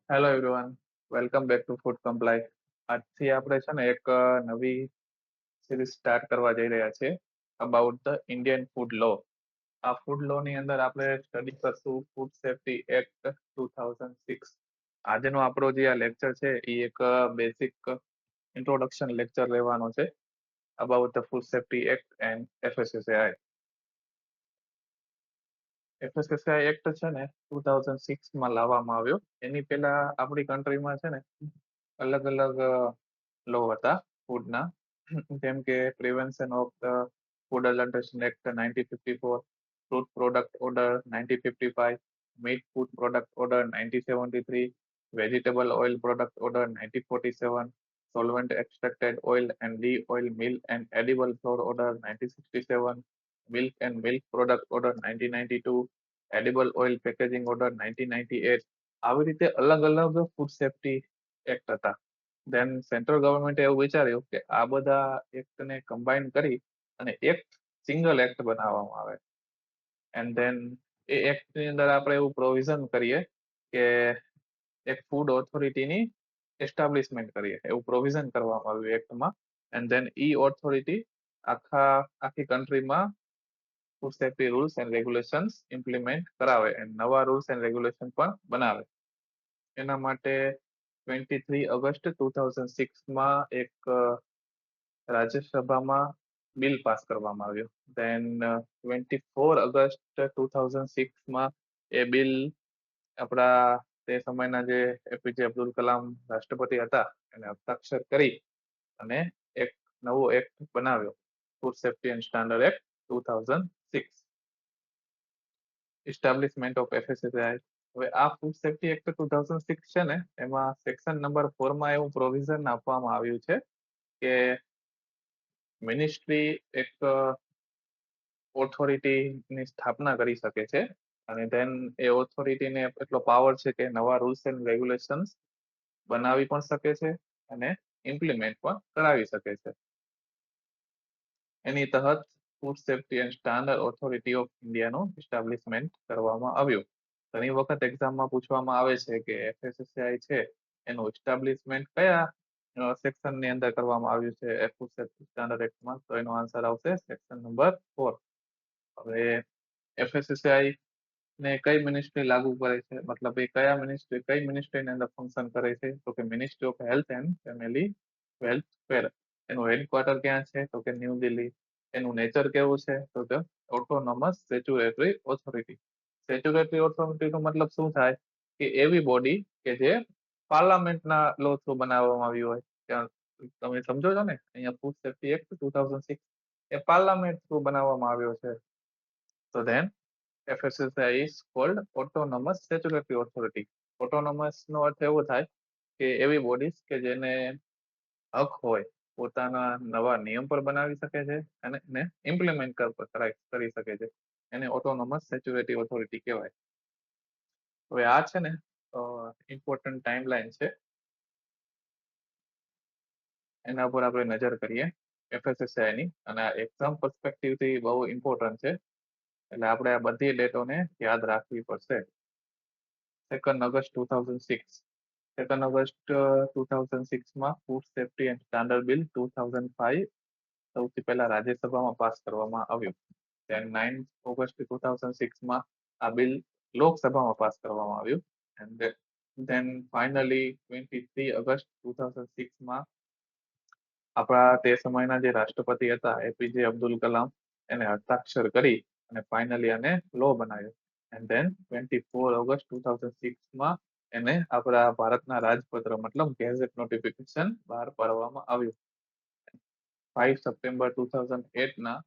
Hello everyone, welcome back to food comply. આજથી આપણે છે ને એક નવી સિરીઝ સ્ટાર્ટ કરવા જઈ રહ્યા છીએ અબાઉટ ધ ઇન્ડિયન ફૂડ લો. આ ફૂડ લો ની અંદર આપણે સ્ટડી કરશું ફૂડ સેફ્ટી એક્ટ 2006. આજનો આપણો જે આ લેક્ચર છે એ એક બેસિક ઇન્ટ્રોડક્શન લેક્ચર લેવાનો છે about the food safety act and FSSAI. FSSAI act છે ને 2006 લાવવામાં આવ્યો. એની પહેલા આપણી કન્ટ્રીમાં છે ને અલગ અલગ લો હતા ફૂડના, જેમ કે prevention of the food adulteration act 1954, fruit product order 1955, meat food product order 1973, vegetable oil product order 1947, solvent extracted oil and de-oil meal and edible flour order 1967, milk and milk product order 1992, edible oil packaging order 1998. આવી રીતે અલગ અલગ food safety act હતા. દેન central ગવર્મેન્ટે એવું વિચાર્યું કે આ બધા એક્ટને કમ્બાઈન કરી અને એક સિંગલ એક્ટ બનાવવામાં આવે. એન્ડ દેન એ એક્ટની અંદર આપણે એવું પ્રોવિઝન કરીએ કે એક ફૂડ ઓથોરિટીની એસ્ટાબ્લિશમેન્ટ કરીએ, એવું પ્રોવિઝન કરવામાં આવ્યું એક્ટમાં. એન્ડ દેન ઈ ઓથોરિટી આખી કન્ટ્રીમાં food safety rules and regulations implement કરાવે અને નવા રૂલ્સ એન્ડ રેગ્યુલેશન પણ બનાવે. એના માટે 23 ઓગસ્ટ 2006 એક રાજ્યસભામાં બિલ પાસ કરવામાં આવ્યું. દેન 24 ઓગસ્ટ 2006 એ બિલ આપણા તે સમયના જે એપીજે અબ્દુલ કલામ રાષ્ટ્રપતિ હતા એને હસ્તાક્ષર કરી અને એક નવો એક્ટ બનાવ્યો, food safety and standard act 2006, establishment of FSSAI. હવે આ ફૂડ સેફ્ટી એક્ટ 2006 છે ને એમાં સેક્શન નંબર 4 એવું પ્રોવિઝન આપવામાં આવ્યું છે કે મિનિસ્ટ્રી એક ઓથોરિટીની સ્થાપના કરી શકે છે અને દેન એ ઓથોરિટીને એટલો પાવર છે કે નવા રૂલ્સ એન્ડ રેગ્યુલેશન્સ બનાવી પણ શકે છે અને ઇમ્પ્લિમેન્ટ પણ કરાવી શકે છે. એની તહત food safety and standard authority of ઇન્ડિયાનું એસ્ટાબ્લિશમેન્ટ કરવામાં આવ્યું. ઘણી વખત એક્ઝામમાં પૂછવામાં આવે છે કે FSSAI છે એનું એસ્ટાબ્લિશમેન્ટ કયા સેક્શનની અંદર કરવામાં આવ્યું છે ફૂડ સેફ્ટી સ્ટાન્ડર્ડ એક્ટમાં, તો એનો આન્સર આવશે સેક્શન નંબર 4. હવે FSSAI ને કઈ મિનિસ્ટ્રી લાગુ કરે છે, મતલબ એ કઈ મિનિસ્ટ્રીની અંદર ફંક્શન કરે છે, તો કે ministry of health and family welfare. એનું હેડક્વાર્ટર ક્યાં છે, તો કે ન્યૂ દિલ્હી. એનું નેચર કેવું છે, તો કે autonomous statutory authority. Statutory authority નો મતલબ શું થાય કે એવી બોડી કે જે પાર્લામેન્ટના લો થ્રુ બનાવવામાં આવી હોય. ત્યાં તમે સમજો છો ને, અહીંયા ફૂડ સેફ્ટી એક્ટ 2006 એ પાર્લામેન્ટ થ્રુ બનાવવામાં આવ્યો છે. તો then FSSAI is called autonomous statutory authority. Autonomous નો અર્થ એવો થાય કે એવી બોડીઝ કે જેને હક હોય પોતાના નવા નિયમ પર બનાવી શકે છે અને એને ઇમ્પ્લિમેન્ટ કરી શકે છે. એને ઓટોનોમસ સ્ટેચ્યુટરી ઓથોરિટી કહેવાય. હવે આ છે ને ઇમ્પોર્ટન્ટ ટાઈમલાઈન છે, એના ઉપર આપણે નજર કરીએ FSSAI ની, અને આ એક્ઝામ પર્સપેક્ટિવ થી બહુ ઇમ્પોર્ટન્ટ છે એટલે આપણે આ બધી ડેટોને યાદ રાખવી પડશે. 2 August 2006, 2 August 2006 food safety and standard bill 2005 સૌથી પહેલા રાજ્યસભામાં પાસ કરવામાં આવ્યું. then 9 ઓગસ્ટ 2006 આ બિલ લોકસભામાં પાસ કરવામાં આવ્યું. and then finally 23 ઓગસ્ટ 2006 આપણા તે સમયના જે રાષ્ટ્રપતિ હતા એપીજે અબ્દુલ કલામ એને હસ્તાક્ષર કરી અને ફાઇનલી આને લો બનાવ્યો. and then 24 ઓગસ્ટ 2006 એને આપણા ભારતના રાજપત્ર મતલબ ગેઝેટ નોટિફિકેશન બહાર પાડવામાં આવ્યું. 5 September 2008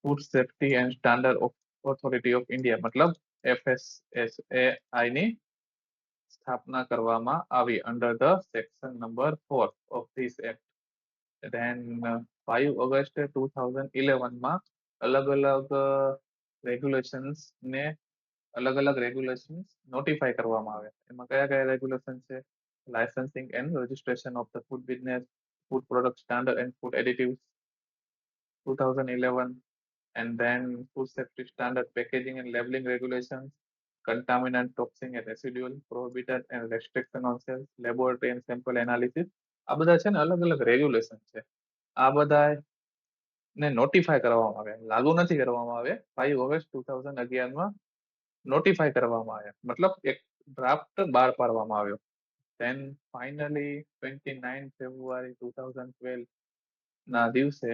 food safety and standard authority of India મતલબ FSSAI ની સ્થાપના કરવામાં આવી under the section number 4 of this act. then 5 August 2011 અલગ અલગ રેગ્યુલેશન્સ ને નોટિફાઈ કરવામાં આવે. એમાં કયા કયા રેગ્યુલેશન છે? Licensing and registration of the food business, food product standard and food additives 2011, and then food safety standard packaging and labeling regulations, contaminant, toxin and residual, prohibited and restriction on sales, laboratory and sample analysis. આ બધા છે ને અલગ અલગ regulation છે. આ બધા ને નોટિફાય કરવામાં આવે, લાગુ નથી કરવામાં આવે. 5 ઓગસ્ટ 2011 નોટિફાય કરવામાં આવ્યા, મતલબ એક ડ્રાફ્ટ બહાર પાડવામાં આવ્યો. then finally 29 ફેબ્રુઆરી 2012 ના દિવસે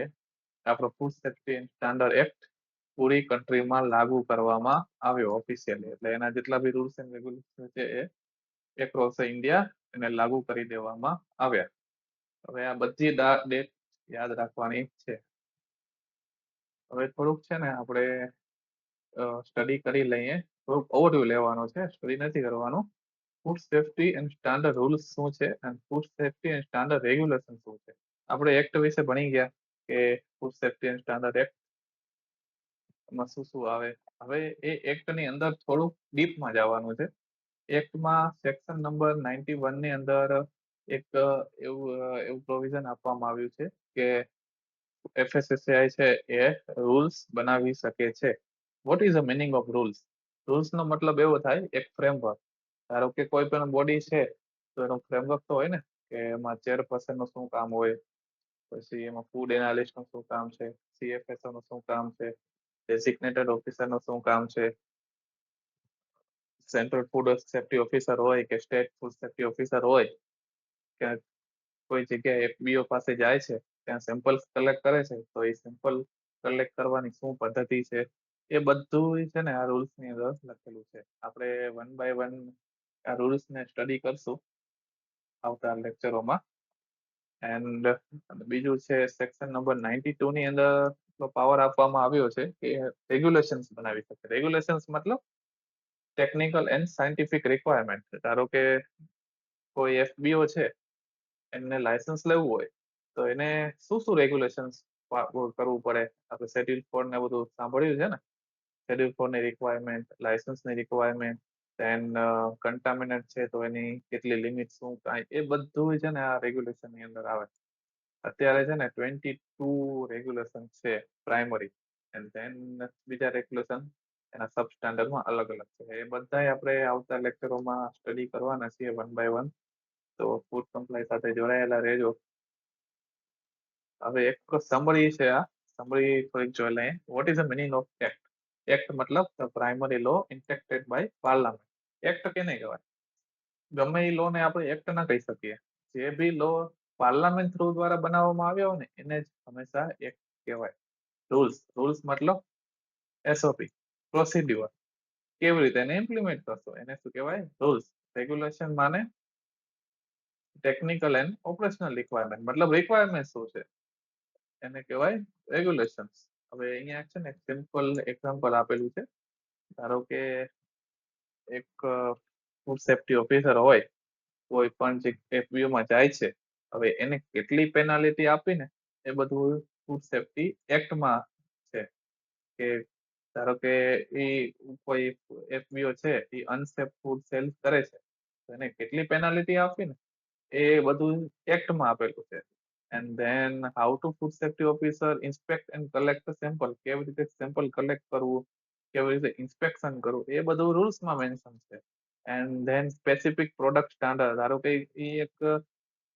આપણો food safety and standard act પૂરી કન્ટ્રીમાં લાગુ કરવામાં આવ્યો ઓફિશિયલી. એટલે એના જેટલા બી રૂલ્સ એન્ડ રેગ્યુલેશન છે એ એક્રોસ ઇન્ડિયા એને લાગુ કરી દેવામાં આવ્યા. હવે આ બધી ડેટ યાદ રાખવાની છે. હવે થોડુંક છે ને આપણે સ્ટડી કરી લઈએ, થોડુંક ઓવરવ્યુ લેવાનો છે, સ્ટડી નથી કરવાનું. Food safety and standard rules શું છે અને food safety and standard regulation શું છે. આપણે એક્ટ વિશે ભણી ગયા કે food safety and standard act માં શું શું આવે. હવે એ એક્ટ ની અંદર થોડુંક ડીપમાં જવાનું છે. એક્ટમાં સેક્શન નંબર 91 ની અંદર એક એવું પ્રોવિઝન આપવામાં આવ્યું છે કે FSSAI છે એ રૂલ્સ બનાવી શકે છે. What is the meaning of rules? Rules નો મતલબ એવો થાય એક ફ્રેમવર્ક. ધારો કે કોઈ પણ બોડી છે તો એનો ફ્રેમવર્ક તો હોય ને, કે એમાં ચેરપર્સન નું શું કામ હોય, પછી એમાં ફૂડ એનાલિસ્ટ નું શું કામ છે, CFSO નું શું કામ છે, ડેઝિગ્નેટેડ ઓફિસર નું શું કામ છે, સેન્ટ્રલ ફૂડ સેફ્ટી ઓફિસર હોય કે સ્ટેટ ફૂડ સેફ્ટી ઓફિસર હોય, કે કોઈ જગ્યાએ FBO પાસે જાય છે ત્યાં સેમ્પલ કલેક્ટ કરે છે તો એ સેમ્પલ કલેક્ટ કરવાની શું પદ્ધતિ છે, એ બધું છે ને આ રૂલ્સ ની અંદર લખેલું છે. આપણે 1 by 1 આ રૂલ્સ ને સ્ટડી કરશું આવતા લેક્ચરોમાં. એન્ડ બીજું છે સેક્શન નંબર 92 ની અંદર પાવર આપવામાં આવ્યો છે કે રેગ્યુલેશન્સ બનાવી શકે. રેગ્યુલેશન્સ મતલબ ટેકનિકલ એન્ડ સાયન્ટિફિક રિક્વાયરમેન્ટ. ધારો કે કોઈ FBO છે, એમને લાયસન્સ લેવું હોય તો એને શું શું રેગ્યુલેશન્સ કરવું પડે. આપણે શેડ્યુલ 4 ને બધું સાંભળ્યું છે ને, શેડ્યુલ 4 ની રિક્વાયરમેન્ટ, લાયસન્સ ની રિક્વાયરમેન્ટ, દેન કન્ટામિનન્ટ છે તો એની કેટલી લિમિટ શું કાંઈ, એ બધું છે ને આ રેગ્યુલેશન ની અંદર આવે. અત્યારે છે ને 22 રેગ્યુલેશન છે પ્રાઇમરી, એન્ડ ધેન બીજા રેગ્યુલેશન એના સબ સ્ટાન્ડર્ડમાં અલગ અલગ છે. એ બધા આપણે આવતા લેક્ચરોમાં સ્ટડી કરવાના છીએ 1 by 1. તો ફૂડ સપ્લાય સાથે જોડાયેલા રહેજો. હવે એક સમરી છે, આ સમરી થોડીક જોઈ લઈએ. What is the meaning of act? Act મતલબ primary law enacted by parliament. Act કેને કહેવાય? ગમે એ લો ને આપણે એક્ટ ના કહી શકીએ. જે બી લો પાર્લામેન્ટ થ્રુ દ્વારા બનાવવામાં આવ્યા હોય ને એને જ હંમેશા એક્ટ કહેવાય. રૂલ્સ મતલબ SOP, પ્રોસિડ્યુર, કેવી રીતે એને ઇમ્પ્લિમેન્ટ કરશો એને શું કહેવાય? રૂલ્સ. રેગ્યુલેશન માને ટેકનિકલ એન્ડ ઓપરેશનલ રિક્વાયરમેન્ટ, મતલબ રિક્વાયરમેન્ટ શું છે એને કહેવાય રેગ્યુલેશન્સ. હવે અહીંયા છે ને સિમ્પલ એક્ઝામ્પલ આપેલું છે. ધારો કે એક ફૂડ સેફ્ટી ઓફિસર હોય, કોઈ પણ જે FBO માં જાય છે, હવે એને કેટલી પેનાલ્ટી આપીને એ બધું ફૂડ સેફ્ટી એક્ટમાં છે. કે ધારો કે એ કોઈ FBO છે એ અનસેફ ફૂડ સેલ કરે છે તો એને કેટલી પેનાલ્ટી આપીને એ બધું એક્ટમાં આપેલું છે. And then how to food safety officer inspect and collect sample, કેવી રીતે સેમ્પલ કલેક્ટ કરવું, કેવી રીતે ઇન્સ્પેક્શન કરવું, એ બધું રૂલ્સમાં મેન્શન છે. And then specific product standard. ધારો કે એ એક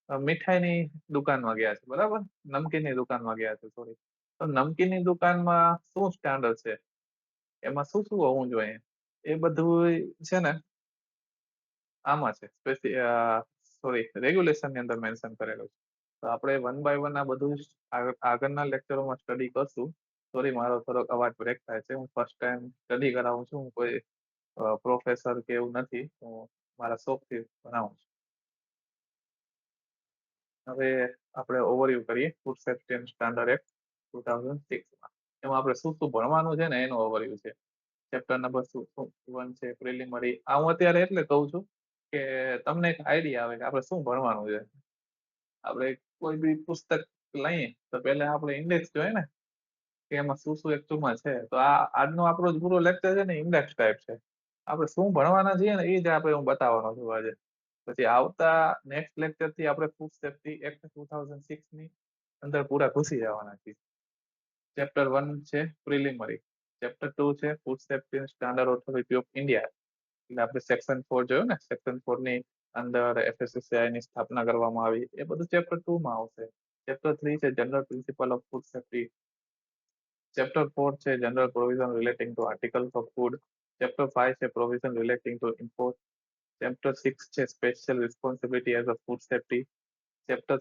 મીઠાઈની દુકાનમાં ગયા છે, બરાબર, નમકીનની દુકાનમાં ગયા છે, સોરી, તો નમકીનની દુકાનમાં શું સ્ટાન્ડર્ડ છે, એમાં શું શું હોવું જોઈએ, એ બધું છે ને આમાં છે રેગ્યુલેશન ની અંદર મેન્શન કરેલું છે. તો આપણે 1 by 1 આ બધું આગળના લેક્ચરોમાં સ્ટડી કરશું. સોરી, મારો થોડોક અવાજ બ્રેક થાય છે. હું ફર્સ્ટ ટાઈમ સ્ટડી કરાવું છું. હું કોઈ પ્રોફેસર કે એવું નથી, હું મારા શોખથી ભણાવું છું. હવે આપણે ઓવરવ્યુ કરીએ food safety and standard act 2006 માં. એમાં આપણે શું શું ભણવાનું છે ને એનો ઓવરવ્યુ છે. ચેપ્ટર નંબર 1 છે પ્રિલિમરી. આ હું અત્યારે એટલે કહું છું કે તમને એક આઈડિયા આવે કે આપણે શું ભણવાનું છે. આપણે કોઈ બી પુસ્તક લઈએ તો પહેલા આપણે ઇન્ડેક્સ જોઈએ ને, કે એમાં શું શું એકચુઅલમાં છે. તો આ આજનો આપણો પૂરો લેક્ચર છે ને ઇન્ડેક્સ ટાઈપ છે. આપણે શું ભણવાના છીએ ને એ જ આપણે હું બતાવવાનો છું આજે. પછી આવતા નેક્સ્ટ લેક્ચર થી આપણે ફૂડ સેફ્ટી એક્ટ 2006 ની અંદર પૂરા ઘૂસી જવાના છીએ. ચેપ્ટર 1 છે પ્રિલિમરી, ચેપ્ટર 2 છે food safety standard authority of India, એટલે આપણે સેક્શન 4 જોયું ને, સેક્શન 4 ની અંદર FSSAI ની સ્થાપના કરવામાં આવી, એ બધું ચેપ્ટર 2 માં આવશે. ચેપ્ટર 3 છે general principal of food safety. Chapter 4 છે general provision relating two articles of food. Chapter 5 છે provision relating two import. Chapter 6 છે special responsibility as a food safety. Chapter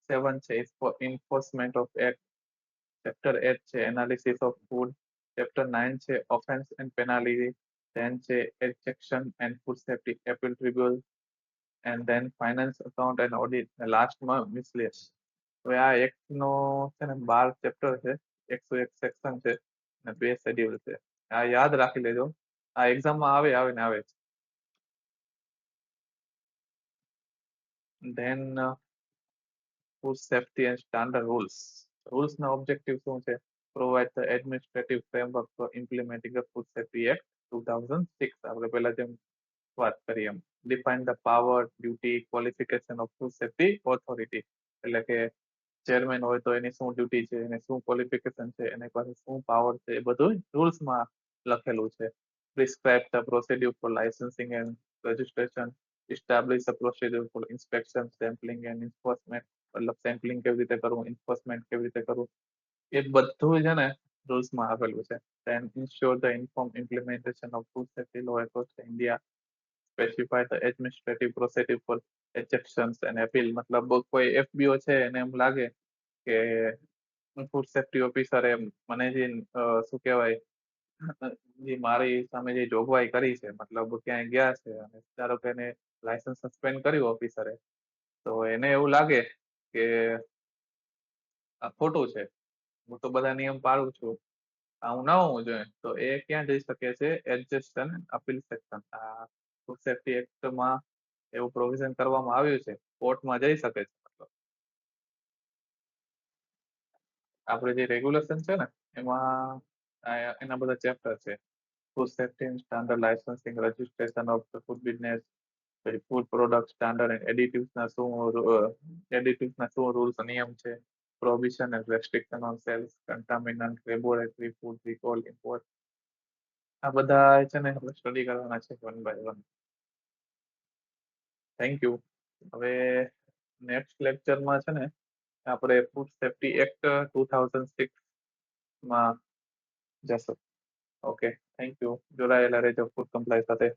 7 છે enforcement of act. ચેપ્ટર 8 છે analysis of food. Chapter 9 છે offence and penalty. 10 છે એજેક્શન and food safety appeal tribunal. And then finance account and audit. લાસ્ટમાં મિસલેસ. હવે આ એક્ટ નો છે ને 12 ચેપ્ટર છે, 101 સેક્શન છે અને 2 શેડ્યુલ છે. આ યાદ રાખી લેજો, આ એક્ઝામમાં આવે ને આવે. Then food safety and standard rules. Rules ના ઓબ્જેક્ટિવ શું છે? Provide the administrative framework for implementing the food safety act 2006. આપણે પહેલા જેમ વાત કરી એમ. Define the power, duty, qualification of food safety authority. એટલે કે ચેરમેન હોય તો એની શું ડ્યુટી છે, એને શું ક્વોલિફિકેશન છે, એની પાસે શું પાવર છે, એ બધું રૂલ્સમાં લખેલું છે. Prescribe the procedure for licensing and registration. Establish the procedure for inspection, sampling and enforcement. મતલબ સેમ્પલિંગ કેવી રીતે કરવું, એન્ફોર્સમેન્ટ કેવી રીતે કરવું, એ બધું છે ને રૂલ્સમાં આપેલું છે. Then ensure the informed implementation of food safety law across India. Specify the administrative procedure for ejections and appeal. મતલબ કોઈ FBO છે એને એમ લાગે કે ફૂડ સેફ્ટી ઓફિસરે મને જે શું કહેવાય, જે મારી સામે જે જોગવાઈ કરી છે, મતલબ ક્યાંય ગયા છે અને ધારો કે એને લાયસન્સ સસ્પેન્ડ કર્યું ઓફિસરે, તો એને એવું લાગે કે આ ખોટું છે, હું તો બધા નિયમ પાળું છું, આવું ના હોવું જોઈએ, તો એ ક્યાં જઈ શકે છે? Adjust appeal section. આ ફૂડ સેફ્ટી એક્ટમાં એવું પ્રોવિઝન કરવામાં આવ્યું છે, કોર્ટમાં જઈ શકે છે. મતલબ આપણે જે રેગ્યુલેશન છે ને એમાં એના બધા ચેપ્ટર છે. Food safety and standard licensing, registration of food business, food product standard and additives ના શું રૂલ્સ નિયમ છે, prohibition and restriction on sales, contaminant, laboratory food, recall, import. આ બધા છે ને આપણે સ્ટડી કરવાના છે one by one. Thank you. હવે નેક્સ્ટ લેક્ચરમાં છે ને આપણે ફૂડ સેફ્ટી એક્ટ 2006 માં જશું. Okay, thank you. જોડાયેલા રહેજો ફૂડ કમ્પ્લાય સાથે.